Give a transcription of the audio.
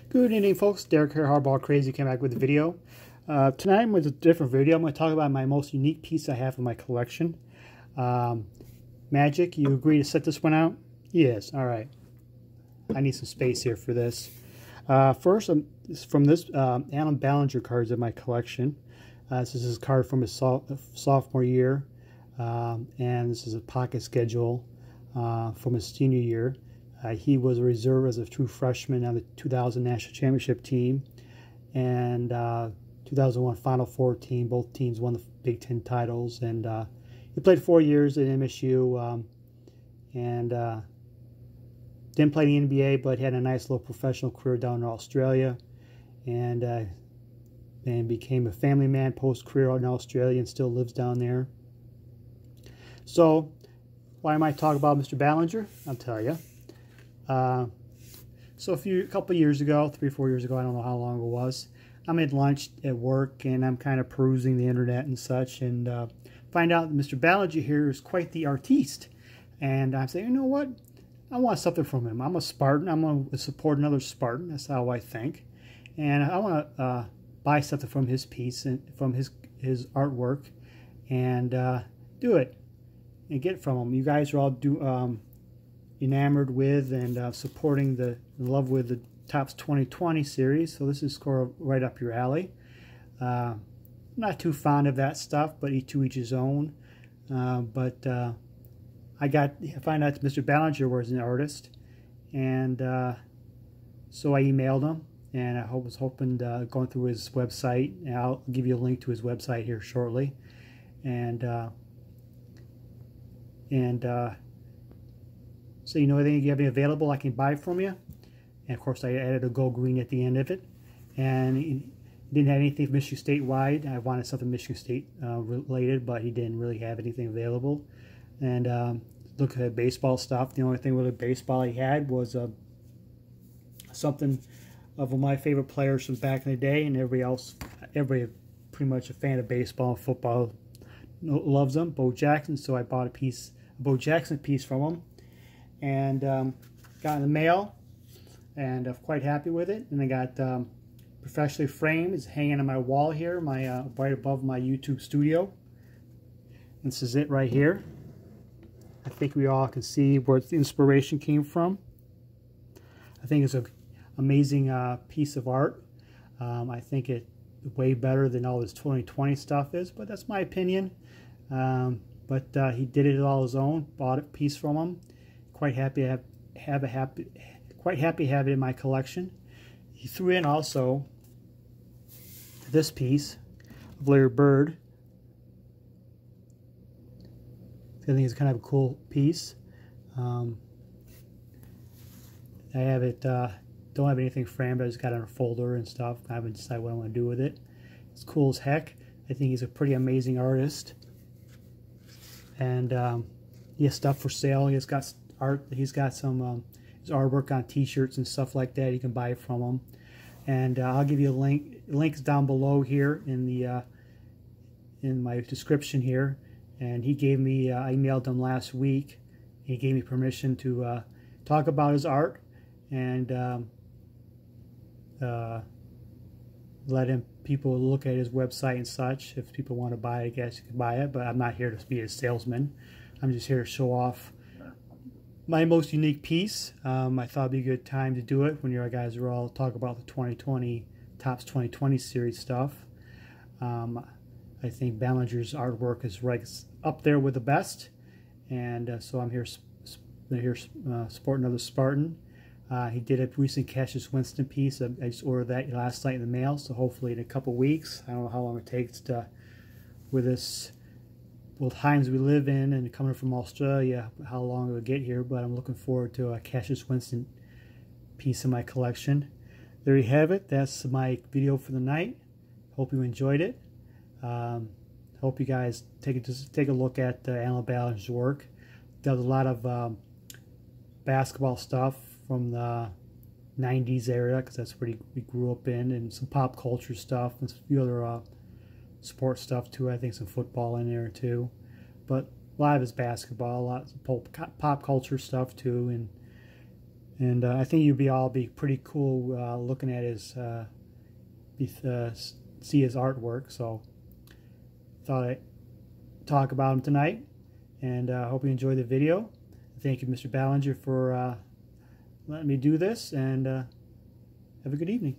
Good evening, folks. Derek here, Hardball Crazy, came back with a video. Tonight with a different video. I'm going to talk about my most unique piece I have in my collection. Magic, you agree to set this one out? Yes. All right. I need some space here for this. First, from this Adam Ballinger cards in my collection. This is his card from his sophomore year, and this is a pocket schedule from his senior year. He was a reserve as a true freshman on the 2000 National Championship team and 2001 Final Four team. Both teams won the Big Ten titles. And he played 4 years at MSU and didn't play in the NBA, but had a nice little professional career down in Australia. And became a family man post-career out in Australia and still lives down there. So why am I talking about Mr. Ballinger? I'll tell you. So a couple years ago, 3 or 4 years ago, I don't know how long it was, I'm at lunch at work and I'm kind of perusing the internet and such, and find out that Mr. Ballinger here is quite the artiste. And I'm saying, you know what? I want something from him. I'm a Spartan. I'm going to support another Spartan. That's how I think. And I want to buy something from his piece and from his artwork and do it and get it from him. You guys are all enamored with and supporting in love with the Topps 2020 series, so this is right up your alley. Not too fond of that stuff, but to each his own. But I find out that Mr. Ballinger was an artist, and so I emailed him, and I was hoping going through his website, and I'll give you a link to his website here shortly, and so you know anything you have available I can buy from you. And of course I added a Go Green at the end of it. And he didn't have anything Michigan State wide. I wanted something Michigan State related, but he didn't really have anything available. And look at baseball stuff. The only thing with the baseball he had was something of my favorite players from back in the day, and everybody pretty much a fan of baseball and football loves them. Bo Jackson. So I bought a Bo Jackson piece from him. And got in the mail, and I'm quite happy with it. And I got professionally framed. It's hanging on my wall here, right above my YouTube studio. This is it right here. I think we all can see where the inspiration came from. I think it's an amazing piece of art. I think it's way better than all this 2020 stuff is, but that's my opinion. But he did it all his own. Bought a piece from him. Quite happy to have it in my collection. He threw in also this piece of Larry Bird. I think it's kind of a cool piece. I have it. Don't have anything framed, but I just got it in a folder and stuff. I haven't decided what I want to do with it. It's cool as heck. I think he's a pretty amazing artist. And he has stuff for sale. He has got art. He's got some his artwork on T-shirts and stuff like that. You can buy it from him, and I'll give you links down below here in my description here. And he gave me I emailed him last week. He gave me permission to talk about his art and let people look at his website and such. If people want to buy it, I guess you can buy it. But I'm not here to be a salesman. I'm just here to show off my most unique piece. I thought it'd be a good time to do it when you guys are all talk about the 2020 Topps 2020 series stuff. I think Ballinger's artwork is right up there with the best, and so I'm here supporting another Spartan. He did a recent Cassius Winston piece. I just ordered that last night in the mail, so hopefully in a couple weeks. I don't know how long it takes with this. Well, times we live in and coming from Australia, how long it would get here, but I'm looking forward to a Cassius Winston piece in my collection. There you have it. That's my video for the night. Hope you enjoyed it. Hope you guys take a look at Adam Ballinger's work. Does a lot of basketball stuff from the 90s era, because that's what we grew up in, and some pop culture stuff and a few other sports stuff too. I think some football in there too, but a lot of it's basketball, a lot of pop culture stuff too, And I think you'd all be pretty cool looking at his, see his artwork. So thought I'd talk about him tonight, and hope you enjoyed the video. Thank you, Mr. Ballinger, for letting me do this, and have a good evening.